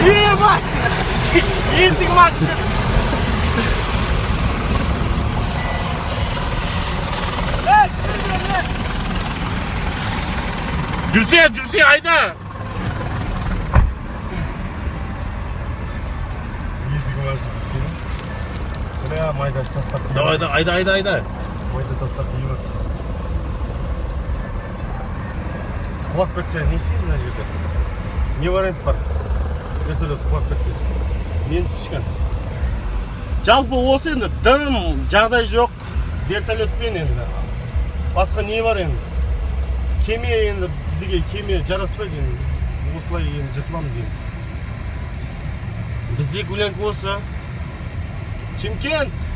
Ебать! Есік машина! Жүрсе, айда! Есік машина. Бля, майда тастап. Давай, айда. Майда тастап ебать. Құлап кетсе, не істейді мына жерде? Не вариант бар? Вертолет құлап кетсе. Мен түскен. Жалпы осы енді дым, жағдай жоқ. Вертолетпен енді. Басқа не бар енді? Кеме енді, бізге кеме жараспайды енді. Біз осылай енді жыртыламыз енді. Бізде гулянка осы. Шымкент!